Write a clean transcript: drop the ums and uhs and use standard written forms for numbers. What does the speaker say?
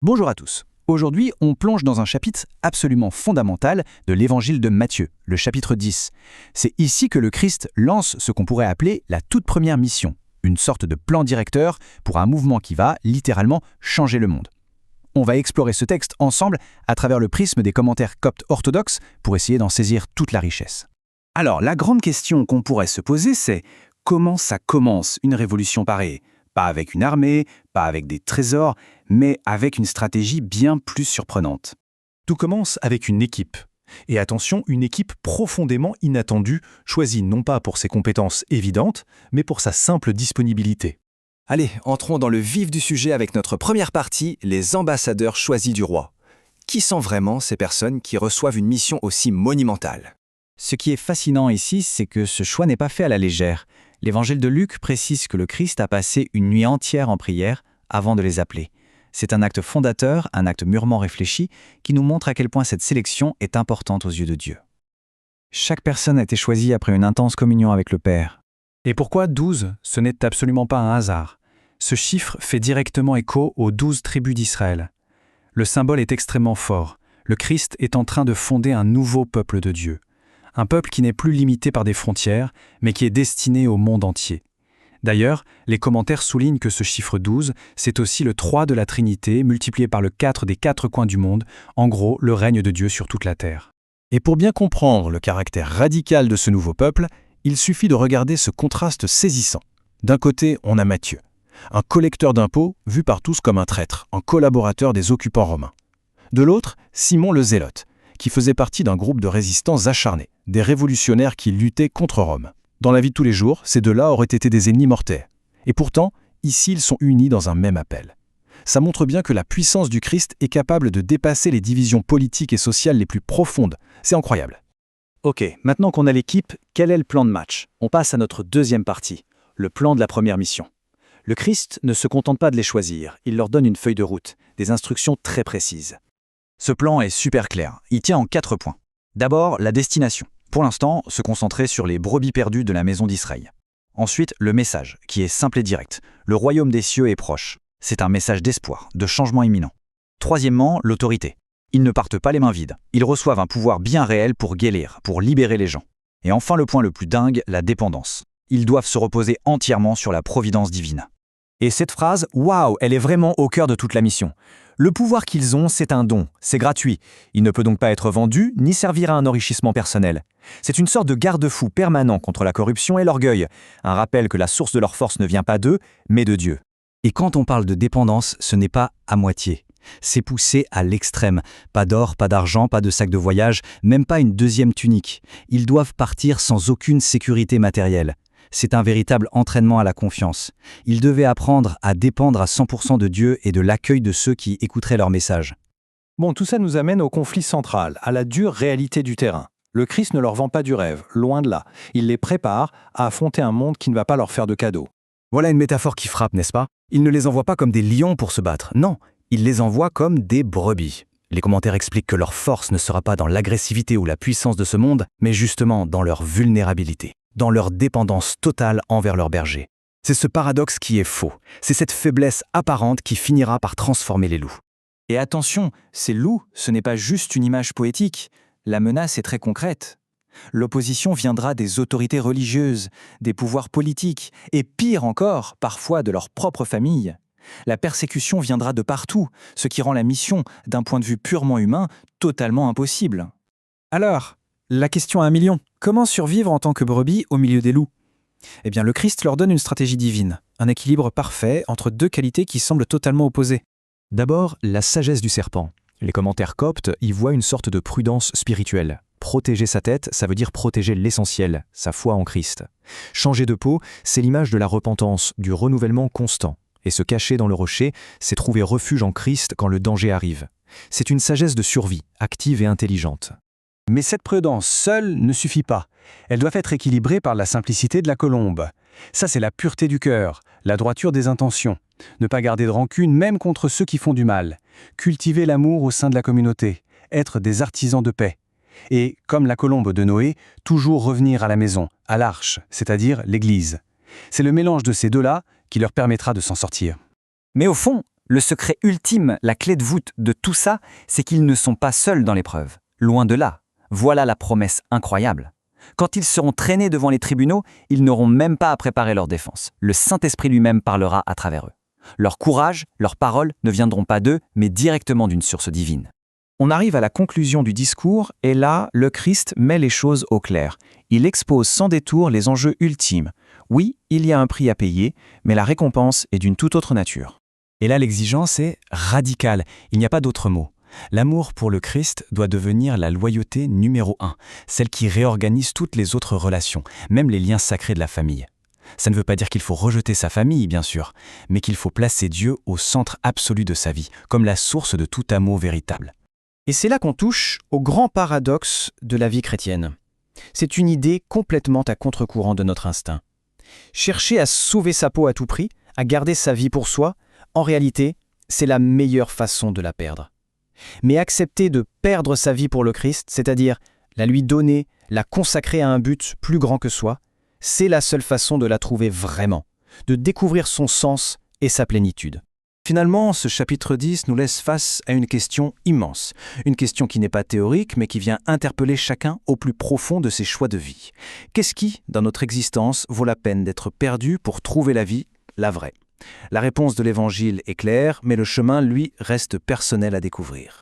Bonjour à tous. Aujourd'hui, on plonge dans un chapitre absolument fondamental de l'évangile de Matthieu, le chapitre 10. C'est ici que le Christ lance ce qu'on pourrait appeler la toute première mission, une sorte de plan directeur pour un mouvement qui va, littéralement, changer le monde. On va explorer ce texte ensemble à travers le prisme des commentaires coptes orthodoxes pour essayer d'en saisir toute la richesse. Alors, la grande question qu'on pourrait se poser, c'est comment ça commence une révolution pareille ? Pas avec une armée, pas avec des trésors, mais avec une stratégie bien plus surprenante. Tout commence avec une équipe. Et attention, une équipe profondément inattendue, choisie non pas pour ses compétences évidentes, mais pour sa simple disponibilité. Allez, entrons dans le vif du sujet avec notre première partie, les ambassadeurs choisis du roi. Qui sont vraiment ces personnes qui reçoivent une mission aussi monumentale ? Ce qui est fascinant ici, c'est que ce choix n'est pas fait à la légère. L'évangile de Luc précise que le Christ a passé une nuit entière en prière avant de les appeler. C'est un acte fondateur, un acte mûrement réfléchi, qui nous montre à quel point cette sélection est importante aux yeux de Dieu. Chaque personne a été choisie après une intense communion avec le Père. Et pourquoi 12 ? Ce n'est absolument pas un hasard. Ce chiffre fait directement écho aux 12 tribus d'Israël. Le symbole est extrêmement fort. Le Christ est en train de fonder un nouveau peuple de Dieu. Un peuple qui n'est plus limité par des frontières, mais qui est destiné au monde entier. D'ailleurs, les commentaires soulignent que ce chiffre 12, c'est aussi le 3 de la Trinité multiplié par le 4 des 4 coins du monde, en gros, le règne de Dieu sur toute la terre. Et pour bien comprendre le caractère radical de ce nouveau peuple, il suffit de regarder ce contraste saisissant. D'un côté, on a Matthieu, un collecteur d'impôts vu par tous comme un traître, un collaborateur des occupants romains. De l'autre, Simon le Zélote, qui faisait partie d'un groupe de résistants acharnés, des révolutionnaires qui luttaient contre Rome. Dans la vie de tous les jours, ces deux-là auraient été des ennemis mortels. Et pourtant, ici, ils sont unis dans un même appel. Ça montre bien que la puissance du Christ est capable de dépasser les divisions politiques et sociales les plus profondes. C'est incroyable. Ok, maintenant qu'on a l'équipe, quel est le plan de match ? On passe à notre deuxième partie, le plan de la première mission. Le Christ ne se contente pas de les choisir, il leur donne une feuille de route, des instructions très précises. Ce plan est super clair, il tient en 4 points. D'abord, la destination. Pour l'instant, se concentrer sur les brebis perdues de la maison d'Israël. Ensuite, le message, qui est simple et direct. Le royaume des cieux est proche. C'est un message d'espoir, de changement imminent. Troisièmement, l'autorité. Ils ne partent pas les mains vides. Ils reçoivent un pouvoir bien réel pour guérir, pour libérer les gens. Et enfin, le point le plus dingue, la dépendance. Ils doivent se reposer entièrement sur la providence divine. Et cette phrase, waouh, elle est vraiment au cœur de toute la mission. Le pouvoir qu'ils ont, c'est un don, c'est gratuit. Il ne peut donc pas être vendu, ni servir à un enrichissement personnel. C'est une sorte de garde-fou permanent contre la corruption et l'orgueil, un rappel que la source de leur force ne vient pas d'eux, mais de Dieu. Et quand on parle de dépendance, ce n'est pas à moitié. C'est poussé à l'extrême. Pas d'or, pas d'argent, pas de sac de voyage, même pas une deuxième tunique. Ils doivent partir sans aucune sécurité matérielle. C'est un véritable entraînement à la confiance. Ils devaient apprendre à dépendre à 100% de Dieu et de l'accueil de ceux qui écouteraient leur message. Bon, tout ça nous amène au conflit central, à la dure réalité du terrain. Le Christ ne leur vend pas du rêve, loin de là. Il les prépare à affronter un monde qui ne va pas leur faire de cadeaux. Voilà une métaphore qui frappe, n'est-ce pas ? Il ne les envoie pas comme des lions pour se battre, non, il les envoie comme des brebis. Les commentaires expliquent que leur force ne sera pas dans l'agressivité ou la puissance de ce monde, mais justement dans leur vulnérabilité, dans leur dépendance totale envers leur berger. C'est ce paradoxe qui est faux. C'est cette faiblesse apparente qui finira par transformer les loups. Et attention, ces loups, ce n'est pas juste une image poétique. La menace est très concrète. L'opposition viendra des autorités religieuses, des pouvoirs politiques, et pire encore, parfois de leur propre famille. La persécution viendra de partout, ce qui rend la mission, d'un point de vue purement humain, totalement impossible. Alors, la question à 1 million, comment survivre en tant que brebis au milieu des loups ? Eh bien, le Christ leur donne une stratégie divine, un équilibre parfait entre deux qualités qui semblent totalement opposées. D'abord, la sagesse du serpent. Les commentaires coptes y voient une sorte de prudence spirituelle. Protéger sa tête, ça veut dire protéger l'essentiel, sa foi en Christ. Changer de peau, c'est l'image de la repentance, du renouvellement constant. Et se cacher dans le rocher, c'est trouver refuge en Christ quand le danger arrive. C'est une sagesse de survie, active et intelligente. Mais cette prudence seule ne suffit pas. Elle doit être équilibrée par la simplicité de la colombe. Ça, c'est la pureté du cœur, la droiture des intentions. Ne pas garder de rancune même contre ceux qui font du mal. Cultiver l'amour au sein de la communauté. Être des artisans de paix. Et, comme la colombe de Noé, toujours revenir à la maison, à l'arche, c'est-à-dire l'Église. C'est le mélange de ces deux-là qui leur permettra de s'en sortir. Mais au fond, Le secret ultime, la clé de voûte de tout ça, c'est qu'ils ne sont pas seuls dans l'épreuve. Loin de là. Voilà la promesse incroyable. Quand ils seront traînés devant les tribunaux, ils n'auront même pas à préparer leur défense. Le Saint-Esprit lui-même parlera à travers eux. Leur courage, leurs paroles ne viendront pas d'eux, mais directement d'une source divine. On arrive à la conclusion du discours et là, le Christ met les choses au clair. Il expose sans détour les enjeux ultimes. Oui, il y a un prix à payer, mais la récompense est d'une toute autre nature. Et là, l'exigence est radicale. Il n'y a pas d'autre mot. L'amour pour le Christ doit devenir la loyauté numéro 1, celle qui réorganise toutes les autres relations, même les liens sacrés de la famille. Ça ne veut pas dire qu'il faut rejeter sa famille, bien sûr, mais qu'il faut placer Dieu au centre absolu de sa vie, comme la source de tout amour véritable. Et c'est là qu'on touche au grand paradoxe de la vie chrétienne. C'est une idée complètement à contre-courant de notre instinct. Chercher à sauver sa peau à tout prix, à garder sa vie pour soi, en réalité, c'est la meilleure façon de la perdre. Mais accepter de perdre sa vie pour le Christ, c'est-à-dire la lui donner, la consacrer à un but plus grand que soi, c'est la seule façon de la trouver vraiment, de découvrir son sens et sa plénitude. Finalement, ce chapitre 10 nous laisse face à une question immense. Une question qui n'est pas théorique, mais qui vient interpeller chacun au plus profond de ses choix de vie. Qu'est-ce qui, dans notre existence, vaut la peine d'être perdu pour trouver la vie, la vraie ? La réponse de l'Évangile est claire, mais le chemin, lui, reste personnel à découvrir.